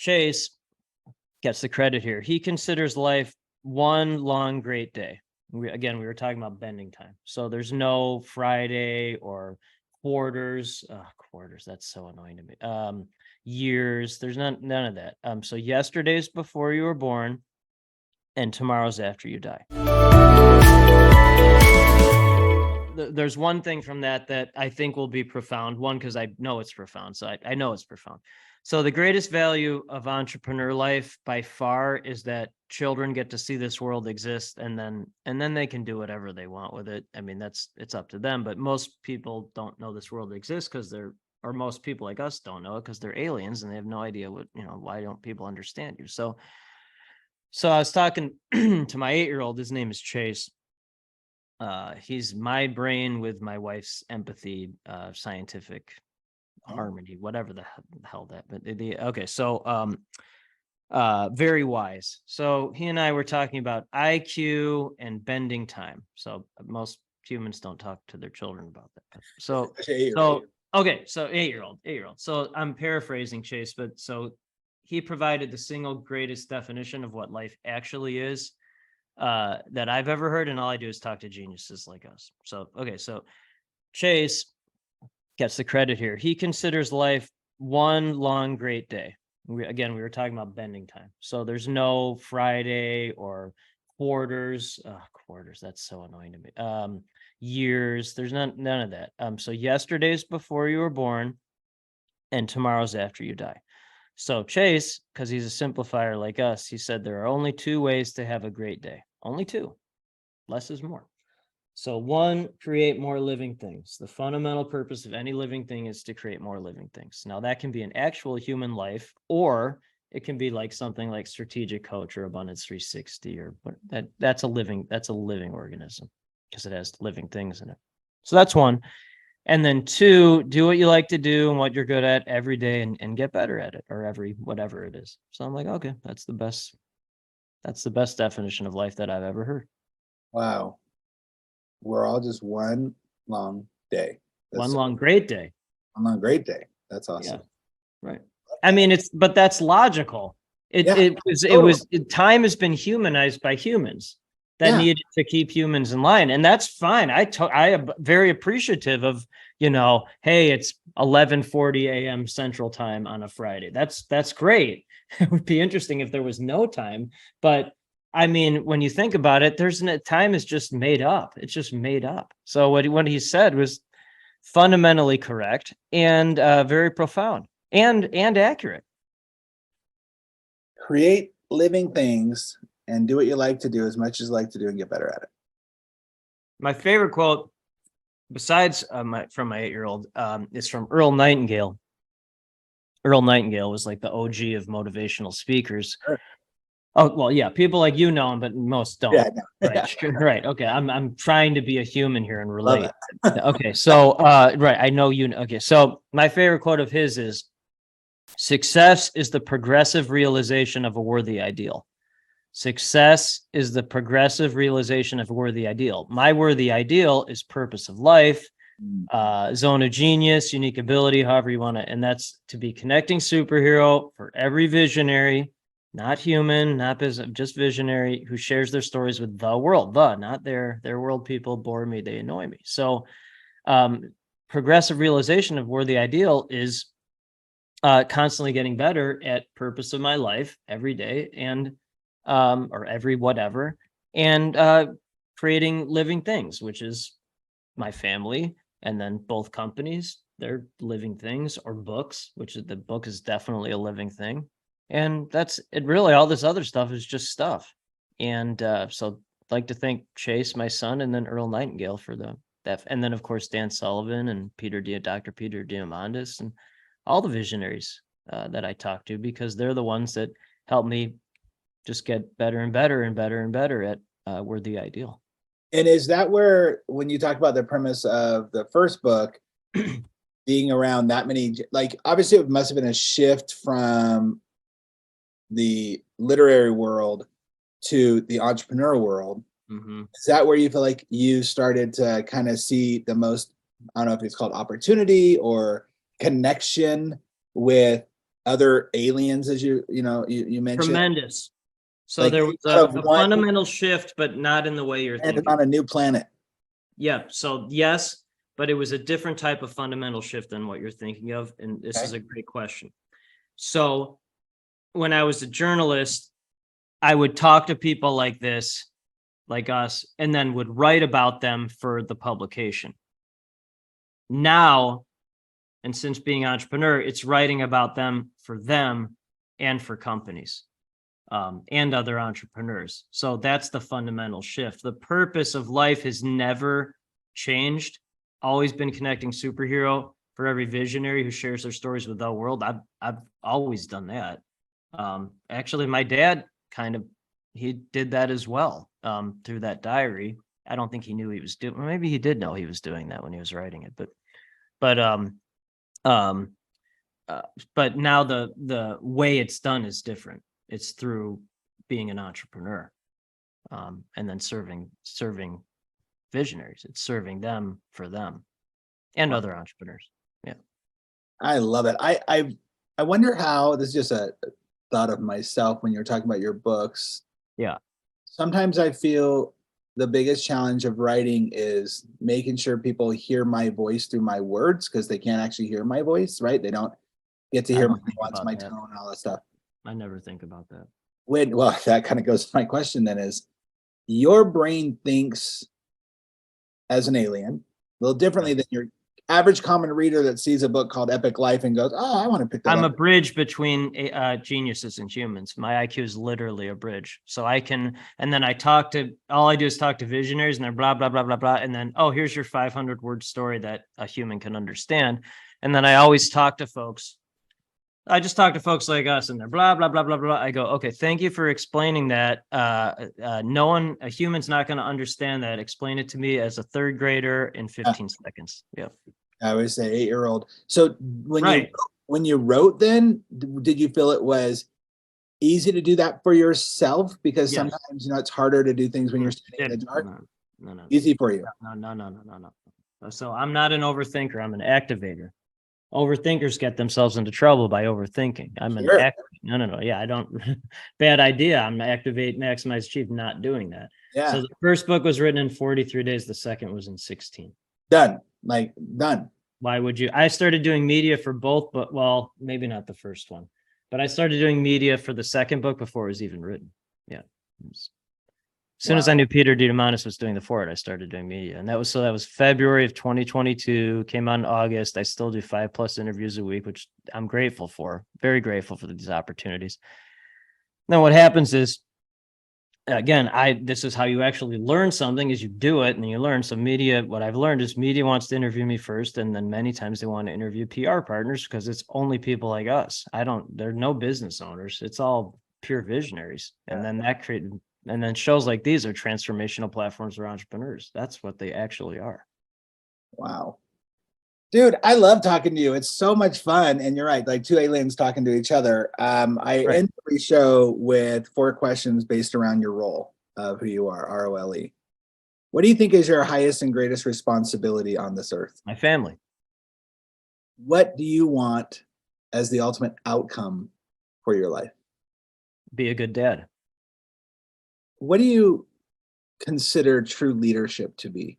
Chase gets the credit here. He considers life one long great day. We were talking about bending time. So there's no Friday or quarters. Quarters, that's so annoying to me. Years, there's none of that. So yesterday's before you were born, and tomorrow's after you die. There's one thing from that I think will be profound. One, because I know it's profound. So I know it's profound. So the greatest value of entrepreneur life by far is that children get to see this world exist, and then they can do whatever they want with it. I mean, it's up to them. But most people don't know this world exists or most people like us don't know it because they're aliens and they have no idea why don't people understand you? So I was talking to my 8-year-old. His name is Chase. He's my brain with my wife's empathy, scientific harmony, whatever the hell that, but okay. So, very wise. So he and I were talking about IQ and bending time. So most humans don't talk to their children about that. So 8-year-old. So I'm paraphrasing Chase, but so he provided the single greatest definition of what life actually is that I've ever heard, and all I do is talk to geniuses like us. So Chase gets the credit here. He considers life one long great day. We were talking about bending time. So there's no Friday or quarters. Quarters, that's so annoying to me. Years, there's none of that. So yesterday's before you were born, and tomorrow's after you die. So Chase, because he's a simplifier like us, he said there are only 2 ways to have a great day. Only 2. Less is more. So 1, create more living things. The fundamental purpose of any living thing is to create more living things. Now that can be an actual human life, or it can be like something like Strategic Coach or Abundance 360, or that's a living organism because it has living things in it. So that's 1. And then 2, do what you like to do and what you're good at every day and get better at it, or whatever it is. So I'm like, okay, that's the best definition of life that I've ever heard. Wow. We're all just one long day. One long great day. One long great day. That's awesome. Yeah. Right. I mean, but that's logical. Time has been humanized by humans that needed to keep humans in line. And that's fine. I am very appreciative of, hey, it's 11:40 a.m. Central Time on a Friday. That's great. It would be interesting if there was no time, but I mean, when you think about it, time is just made up. It's just made up. So what he said was fundamentally correct and very profound and accurate. Create living things and do what you like to do as much as you like to do and get better at it. My favorite quote, besides from my 8-year-old, is from Earl Nightingale. Earl Nightingale was like the OG of motivational speakers. Sure. Oh, well, yeah, people like know him, but most don't. Yeah, no. Right. Right. Okay. I'm trying to be a human here and relate. Okay. So, right. I know you. Okay. So my favorite quote of his is, success is the progressive realization of a worthy ideal. Success is the progressive realization of a worthy ideal. My worthy ideal is purpose of life, zone of genius, unique ability, however you want to, and that's to be connecting superhero for every visionary, not human, not business, just visionary, who shares their stories with the world, not their world. People bore me, they annoy me. So progressive realization of worthy ideal is constantly getting better at purpose of my life every day, and or every whatever, and creating living things, which is my family, and then both companies, they're living things, or books, which is the book is definitely a living thing. And that's it. Really, all this other stuff is just stuff. And so I'd like to thank Chase, my son, and then Earl Nightingale for that. And then, of course, Dan Sullivan and Dr. Peter Diamandis, and all the visionaries that I talk to, because they're the ones that help me just get better and better and better and better at worthy ideal. And is that where, when you talk about the premise of the first book, being around that many, like, obviously it must have been a shift from the literary world to the entrepreneur world. Mm-hmm. Is that where you feel like you started to kind of see the most, I don't know if it's called opportunity or connection with other aliens, as you mentioned? Tremendous. So Like there was out of a one fundamental shift, but not in the way you're and thinking. on a new planet. Yeah. So yes, but it was a different type of fundamental shift than what you're thinking of. And this is Okay. a great question. So when I was a journalist, I would talk to people like this, like us, and then would write about them for the publication. Now, and since being an entrepreneur, it's writing about them and for companies. And other entrepreneurs. So that's the fundamental shift. The purpose of life has never changed. Always been connecting superhero for every visionary who shares their stories with the world. I've always done that. Actually, my dad he did that as well through that diary. I don't think he knew he was doing. Maybe he did know he was doing that when he was writing it, but but now the way it's done is different. It's through being an entrepreneur, and then serving visionaries. It's serving them for them and Wow. other entrepreneurs. Yeah. I love it. I wonder how, this is just a thought of myself when you're talking about your books. Yeah. Sometimes I feel the biggest challenge of writing is making sure people hear my voice through my words, because they can't actually hear my voice, right? They don't get to I hear my don't think nuance, about my that. tone, and all that stuff. I never think about that. Well, that kind of goes to my question then, is your brain thinks as an alien a little differently than your average common reader that sees a book called Epic Life and goes, oh, I want to pick that I'm up. a bridge between geniuses and humans. My IQ is literally a bridge. So I can, and then all I do is talk to visionaries and they're blah, blah, blah, blah, blah. And then, oh, here's your 500-word story that a human can understand. And then I always talk to folks. I just talk to folks like us and they're blah, blah, blah, blah, blah. I go, okay, thank you for explaining that. A human's not going to understand that. Explain it to me as a third grader in 15 seconds. Yeah. I always say 8-year-old. So Right. when you wrote, then did you feel it was easy to do that for yourself? Because Yes. sometimes it's harder to do things when you're standing in the dark. No. Easy for you. No. So I'm not an overthinker. I'm an activator. Overthinkers get themselves into trouble by overthinking. I'm an Sure. activator. No. Yeah, I don't. Bad idea. I'm activate, maximize, achieve. Not doing that. Yeah. So the first book was written in 43 days. The second was in 16. Done. Done. Why would you? I started doing media for both, but well, maybe not the first one, but I started doing media for the second book before it was even written. Yeah. As soon as I knew Peter Diamandis was doing the forward, I started doing media. And that was February of 2022, came out in August. I still do 5+ interviews a week, which I'm grateful for, very grateful for these opportunities. Then what happens is, again, this is how you actually learn something, is you do it and you learn. So media, what I've learned is media wants to interview me first. And then many times they want to interview PR partners because it's only people like us. There are no business owners. It's all pure visionaries. And then and then shows like these are transformational platforms for entrepreneurs. That's what they actually are. Wow. Dude, I love talking to you. It's so much fun. And you're right, like two aliens talking to each other. I end every show with 4 questions based around your role of who you are, ROLE. What do you think is your highest and greatest responsibility on this earth? My family. What do you want as the ultimate outcome for your life? Be a good dad. What do you consider true leadership to be?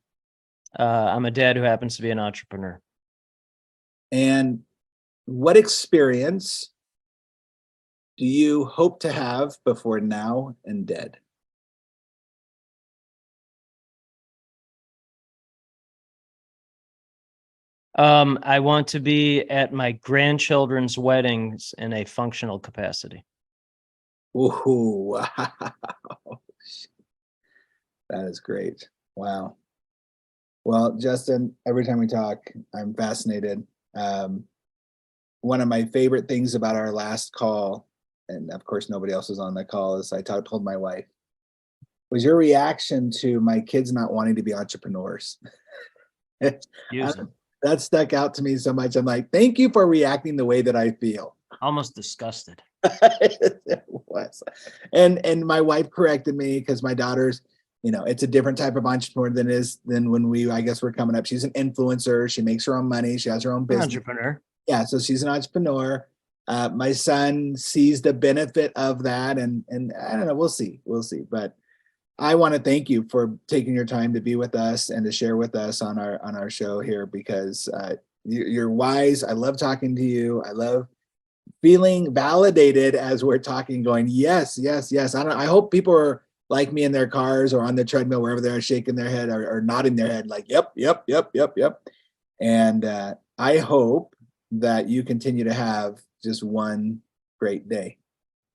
I'm a dad who happens to be an entrepreneur. And what experience do you hope to have before now and dead? I want to be at my grandchildren's weddings in a functional capacity. Ooh, wow. That is great. Wow. Well, Justin, every time we talk, I'm fascinated. One of my favorite things about our last call, and of course nobody else was on the call, is I told my wife, was your reaction to my kids not wanting to be entrepreneurs. That stuck out to me so much. I'm like, thank you for reacting the way that I feel. Almost disgusted. It was. And my wife corrected me because my daughter's, it's a different type of entrepreneur than when I guess we're coming up. She's an influencer. She makes her own money. She has her own business. Entrepreneur. Yeah. So she's an entrepreneur. My son sees the benefit of that, and I don't know, we'll see. But I want to thank you for taking your time to be with us and to share with us on our show here, because you're wise. I love talking to you. I love feeling validated as we're talking, going, yes. I hope people are like me in their cars or on the treadmill, wherever they're shaking their head or nodding their head like, yep. And I hope that you continue to have just one great day.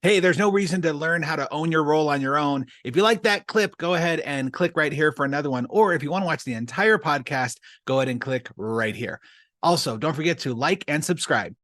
Hey, there's no reason to learn how to own your role on your own. If you like that clip, go ahead and click right here for another one. Or if you want to watch the entire podcast, go ahead and click right here. Also, don't forget to like and subscribe.